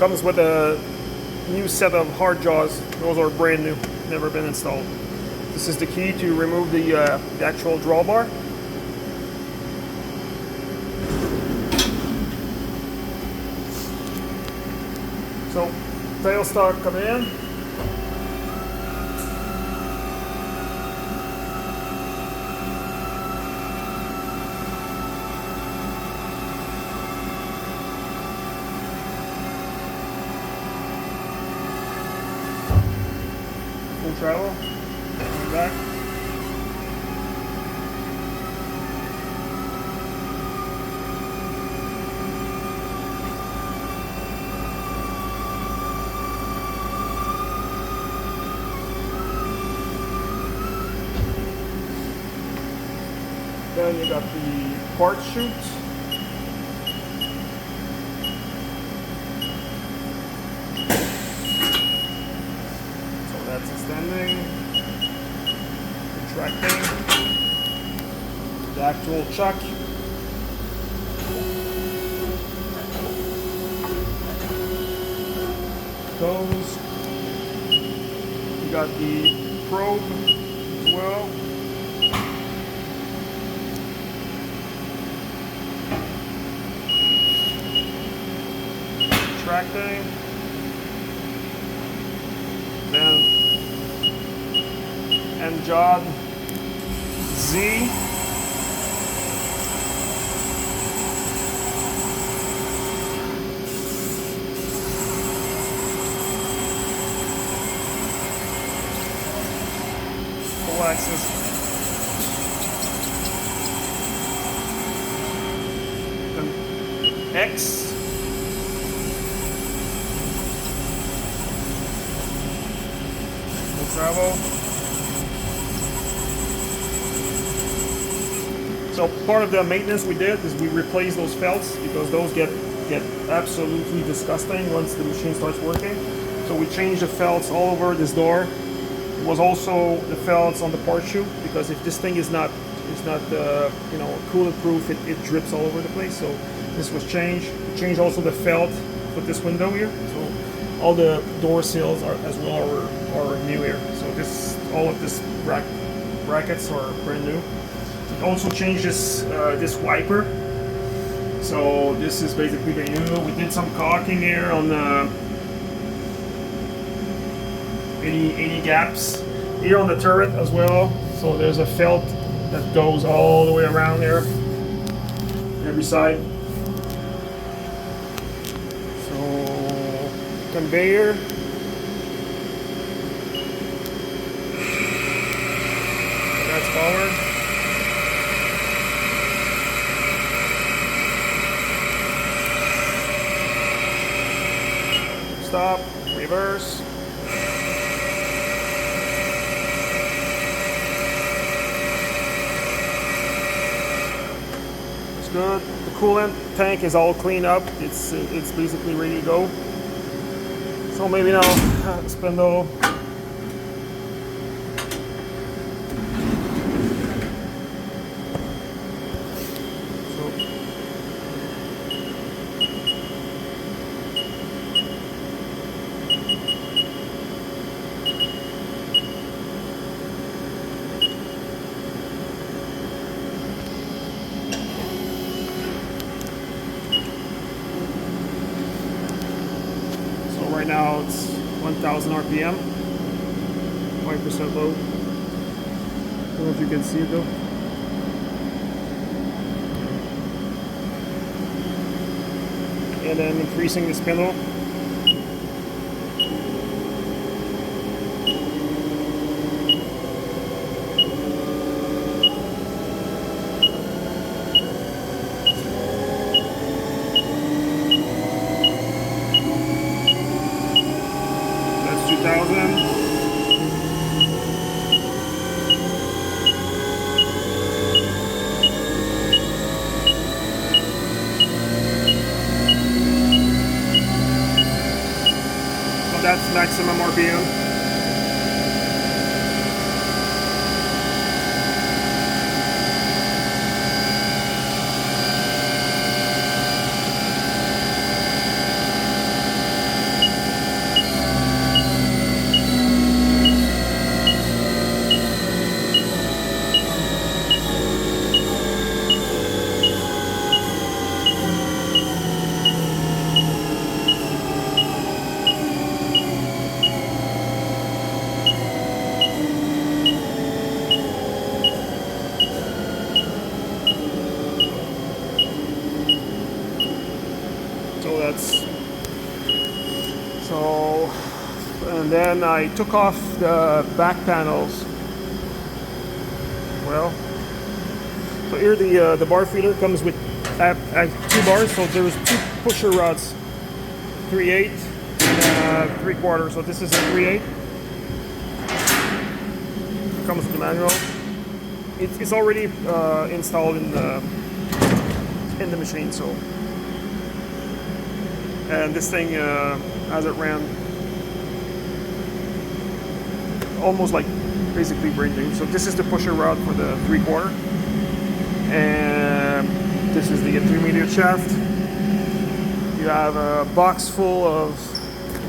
Comes with a new set of hard jaws. Those are brand new, never been installed. This is the key to remove the actual drawbar. So, tailstock coming in. Full travel. Coming back. Then you got the part chute. So that's extending, contracting, the actual chuck. Goes. You got the probe as well. Tracking, then end job Z, full axis, then X. Travel. So part of the maintenance we did is we replaced those felts because those get absolutely disgusting once the machine starts working. So we changed the felts all over this door. It was also the felts on the part chute because if this thing is not you know, coolant proof, it drips all over the place. So this was changed. We changed also the felt for this window here. So all the door sills are as well are new here. So all of this brackets are brand new. It also changed this wiper. So this is basically the new. We did some caulking here on the any gaps here on the turret as well. So there's a felt that goes all the way around there, every side. So conveyor. That's forward. Stop, reverse. It's good. The coolant tank is all cleaned up. It's basically ready to go. So maybe now spindle. Right now it's 1000 RPM, 5% load. I don't know if you can see it though. And then increasing the spindle. That's maximum RPM. and then I took off the back panels. Well, so here the bar feeder comes with 2 bars, so there's 2 pusher rods, 3/8 and 3/4. So this is a 3/8. Comes with the manual. It's already installed in the machine. So, and this thing as it ran, almost like basically brand new. So this is the pusher rod for the 3/4, and this is the 3-meter shaft. You have a box full of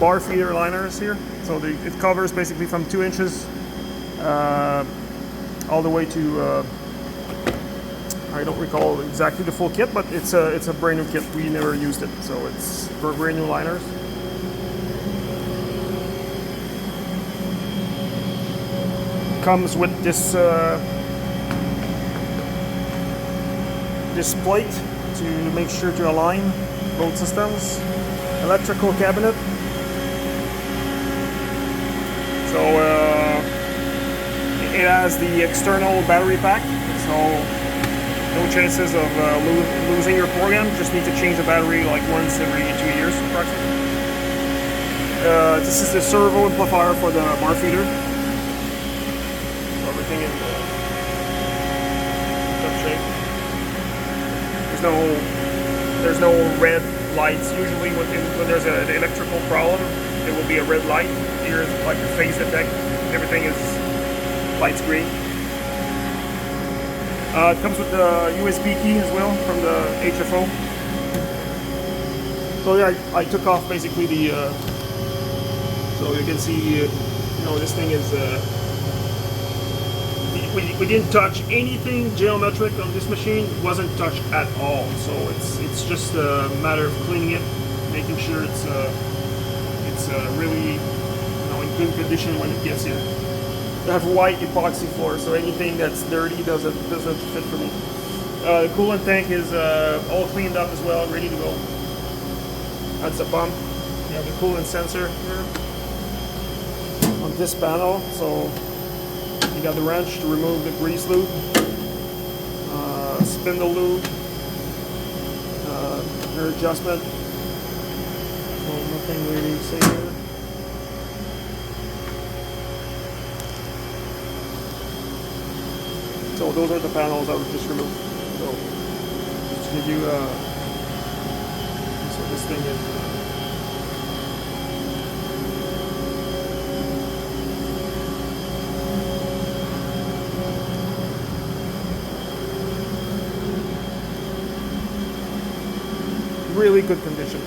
bar feeder liners here. So it covers basically from 2 inches all the way to I don't recall exactly the full kit, but it's a brand new kit. We never used it, so it's for brand new liners. Comes with this this plate to make sure to align both systems. Electrical cabinet. So it has the external battery pack, so no chances of losing your program. Just need to change the battery like once every 2 years approximately. This is the servo amplifier for the bar feeder. Everything in top shape. There's no red lights. Usually when there's an electrical problem, there will be a red light. Here's like a phase detect. Everything is lights green. It comes with the USB key as well from the HFO. So yeah, I took off basically the. So you can see, this thing is. We didn't touch anything geometric on this machine. It wasn't touched at all. So it's just a matter of cleaning it, making sure it's really in good condition when it gets here. They have white epoxy floor, so anything that's dirty doesn't fit for me. The coolant tank is all cleaned up as well, ready to go. That's the pump. You have the coolant sensor here on this panel. So you got the wrench to remove the grease loop, spindle loop, air adjustment. So nothing really to say here. So those are the panels I would just remove. So just to give you so this thing is really good condition.